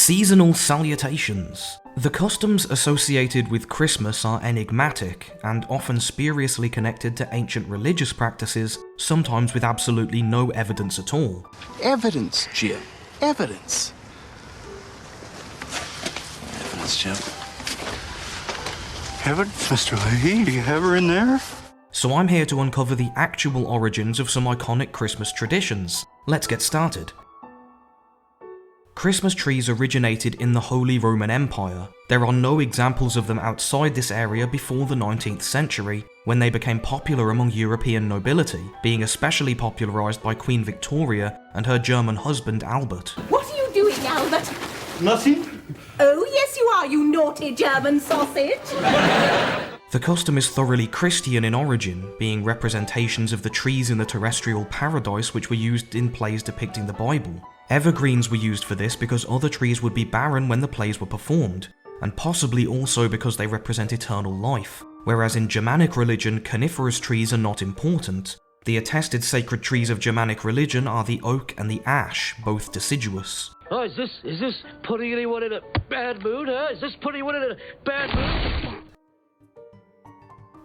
Seasonal salutations. The customs associated with Christmas are enigmatic and often spuriously connected to ancient religious practices, sometimes with absolutely no evidence at all. Evidence, Jim. Evidence. Evidence, Jim. Evidence, Mr. Lee? Do you have her in there? So I'm here to uncover the actual origins of some iconic Christmas traditions. Let's get started. Christmas trees originated in the Holy Roman Empire. There are no examples of them outside this area before the 19th century, when they became popular among European nobility, being especially popularised by Queen Victoria and her German husband Albert. What are you doing, Albert? Nothing. Oh, yes you are, you naughty German sausage! The custom is thoroughly Christian in origin, being representations of the trees in the terrestrial paradise which were used in plays depicting the Bible. Evergreens were used for this because other trees would be barren when the plays were performed, and possibly also because they represent eternal life, whereas in Germanic religion coniferous trees are not important. The attested sacred trees of Germanic religion are the oak and the ash, both deciduous. Oh, is this putting anyone in a bad mood, huh? Is this putting anyone in a bad mood?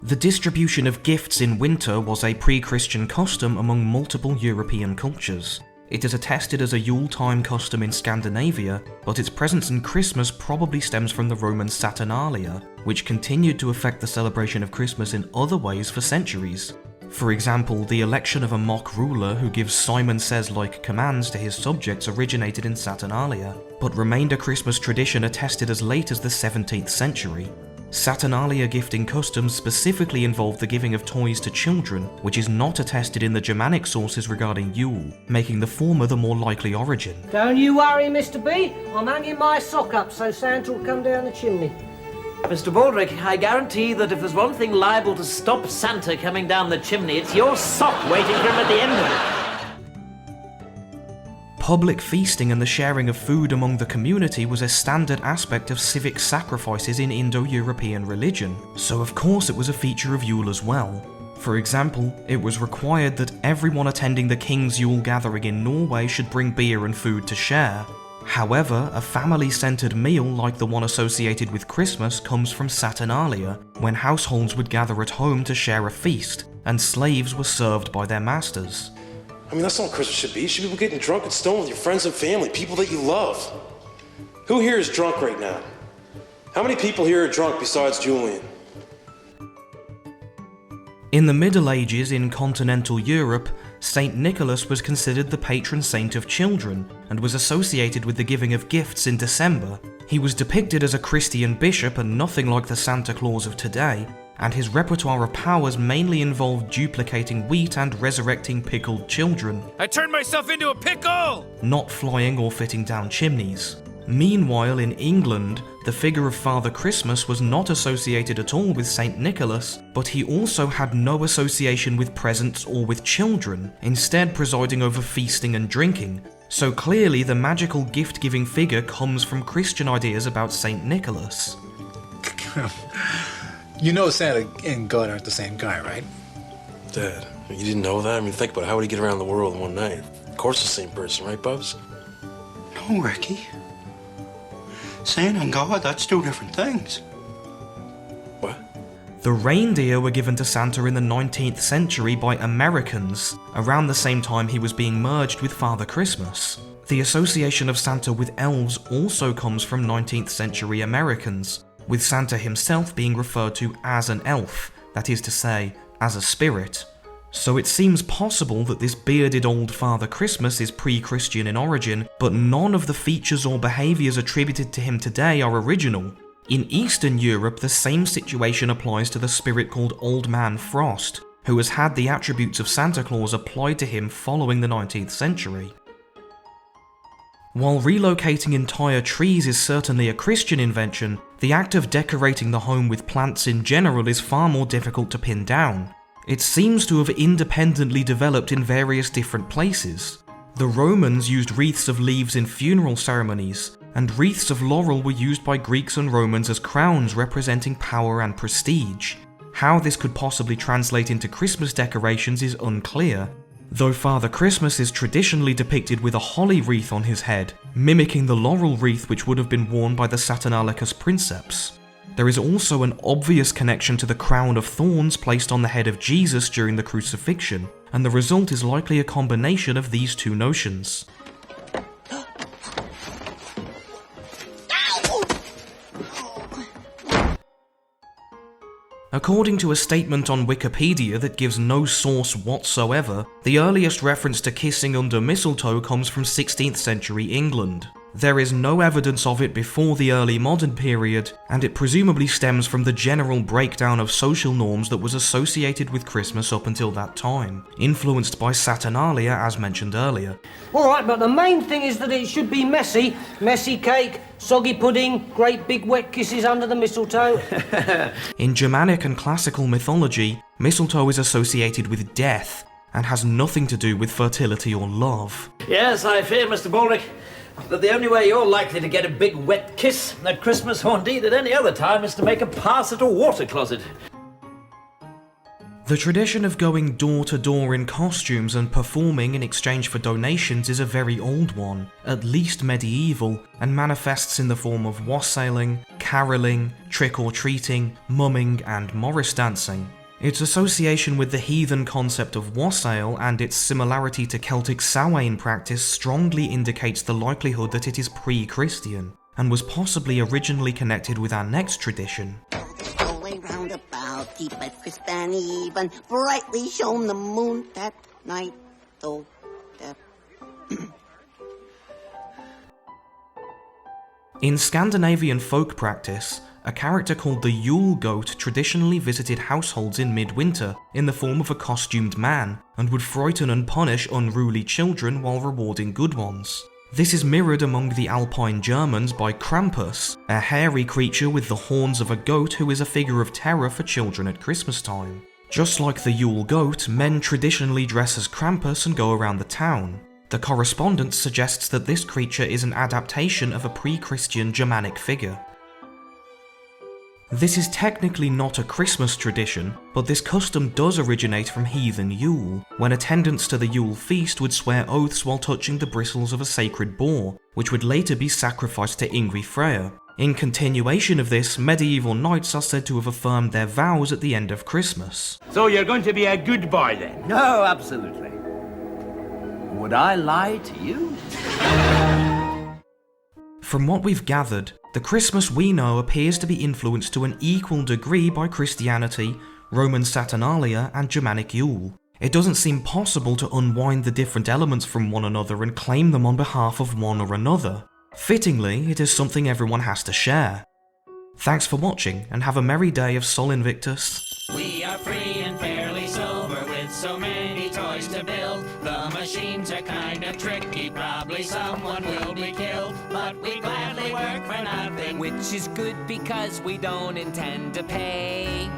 The distribution of gifts in winter was a pre-Christian custom among multiple European cultures. It is attested as a Yule-time custom in Scandinavia, but its presence in Christmas probably stems from the Roman Saturnalia, which continued to affect the celebration of Christmas in other ways for centuries. For example, the election of a mock ruler who gives Simon Says-like commands to his subjects originated in Saturnalia, but remained a Christmas tradition attested as late as the 17th century. Saturnalia gifting customs specifically involved the giving of toys to children, which is not attested in the Germanic sources regarding Yule, making the former the more likely origin. Don't you worry, Mr. B. I'm hanging my sock up so Santa will come down the chimney. Mr. Baldrick, I guarantee that if there's one thing liable to stop Santa coming down the chimney, it's your sock waiting for him at the end of it. Public feasting and the sharing of food among the community was a standard aspect of civic sacrifices in Indo-European religion, so of course it was a feature of Yule as well. For example, it was required that everyone attending the King's Yule gathering in Norway should bring beer and food to share. However, a family-centered meal like the one associated with Christmas comes from Saturnalia, when households would gather at home to share a feast, and slaves were served by their masters. I mean, that's not what Christmas should be. It should be getting drunk and stoned with your friends and family, people that you love. Who here is drunk right now? How many people here are drunk besides Julian? In the Middle Ages in continental Europe, Saint Nicholas was considered the patron saint of children and was associated with the giving of gifts in December. He was depicted as a Christian bishop and nothing like the Santa Claus of today, and his repertoire of powers mainly involved duplicating wheat and resurrecting pickled children. I turned myself into a pickle! Not flying or fitting down chimneys. Meanwhile, in England, the figure of Father Christmas was not associated at all with Saint Nicholas, but he also had no association with presents or with children, instead presiding over feasting and drinking. So clearly the magical gift-giving figure comes from Christian ideas about Saint Nicholas. You know Santa and God aren't the same guy, right? Dad, you didn't know that? I mean, think about it. How would he get around the world in one night? Of course the same person, right, Bubs? No, Ricky. Santa and God, that's two different things. What? The reindeer were given to Santa in the 19th century by Americans, around the same time he was being merged with Father Christmas. The association of Santa with elves also comes from 19th century Americans, with Santa himself being referred to as an elf, that is to say, as a spirit. So it seems possible that this bearded old Father Christmas is pre-Christian in origin, but none of the features or behaviours attributed to him today are original. In Eastern Europe, the same situation applies to the spirit called Old Man Frost, who has had the attributes of Santa Claus applied to him following the 19th century. While relocating entire trees is certainly a Christian invention, the act of decorating the home with plants in general is far more difficult to pin down. It seems to have independently developed in various different places. The Romans used wreaths of leaves in funeral ceremonies, and wreaths of laurel were used by Greeks and Romans as crowns representing power and prestige. How this could possibly translate into Christmas decorations is unclear. though Father Christmas is traditionally depicted with a holly wreath on his head, mimicking the laurel wreath which would have been worn by the Saturnalicus princeps. There is also an obvious connection to the crown of thorns placed on the head of Jesus during the crucifixion, and the result is likely a combination of these two notions. According to a statement on Wikipedia that gives no source whatsoever, the earliest reference to kissing under mistletoe comes from 16th century England. There is no evidence of it before the early modern period, and it presumably stems from the general breakdown of social norms that was associated with Christmas up until that time, influenced by Saturnalia as mentioned earlier. Alright, but the main thing is that it should be messy. Messy cake, soggy pudding, great big wet kisses under the mistletoe. In Germanic and classical mythology, mistletoe is associated with death, and has nothing to do with fertility or love. Yes, I fear, Mr. Baldrick, that the only way you're likely to get a big wet kiss at Christmas, or indeed at any other time, is to make a pass at a water closet. The tradition of going door to door in costumes and performing in exchange for donations is a very old one, at least medieval, and manifests in the form of wassailing, caroling, trick-or-treating, mumming, and morris dancing. Its association with the heathen concept of wassail and its similarity to Celtic Samhain practice strongly indicates the likelihood that it is pre-Christian, and was possibly originally connected with our next tradition. All way round about, keep it crisp and even, brightly shone the moon that night, though that... In Scandinavian folk practice, a character called the Yule Goat traditionally visited households in midwinter in the form of a costumed man, and would frighten and punish unruly children while rewarding good ones. This is mirrored among the Alpine Germans by Krampus, a hairy creature with the horns of a goat who is a figure of terror for children at Christmas time. Just like the Yule Goat, men traditionally dress as Krampus and go around the town. The correspondence suggests that this creature is an adaptation of a pre-Christian Germanic figure. This is technically not a Christmas tradition, but this custom does originate from heathen Yule, when attendants to the Yule feast would swear oaths while touching the bristles of a sacred boar, which would later be sacrificed to Yngvi Freyr. In continuation of this, medieval knights are said to have affirmed their vows at the end of Christmas. So you're going to be a good boy then? No, absolutely. Would I lie to you? From what we've gathered, the Christmas we know appears to be influenced to an equal degree by Christianity, Roman Saturnalia, and Germanic Yule. It doesn't seem possible to unwind the different elements from one another and claim them on behalf of one or another. Fittingly, it is something everyone has to share. Thanks for watching, and have a merry day of Sol Invictus. We are free and fairly sober with so many toys to build. The machines are kind of tricky, probably someone will be killed. But we gladly work for nothing, which is good because we don't intend to pay.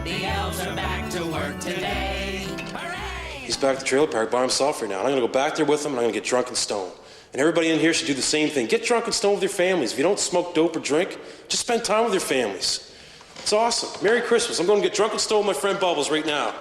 The elves are back to work today. Hooray! He's back at the trailer park by himself right now. And I'm gonna go back there with him and I'm gonna get drunk and stoned. And everybody in here should do the same thing. Get drunk and stoned with your families. If you don't smoke dope or drink, just spend time with your families. It's awesome. Merry Christmas. I'm going to get drunk and stoned with my friend Bubbles right now.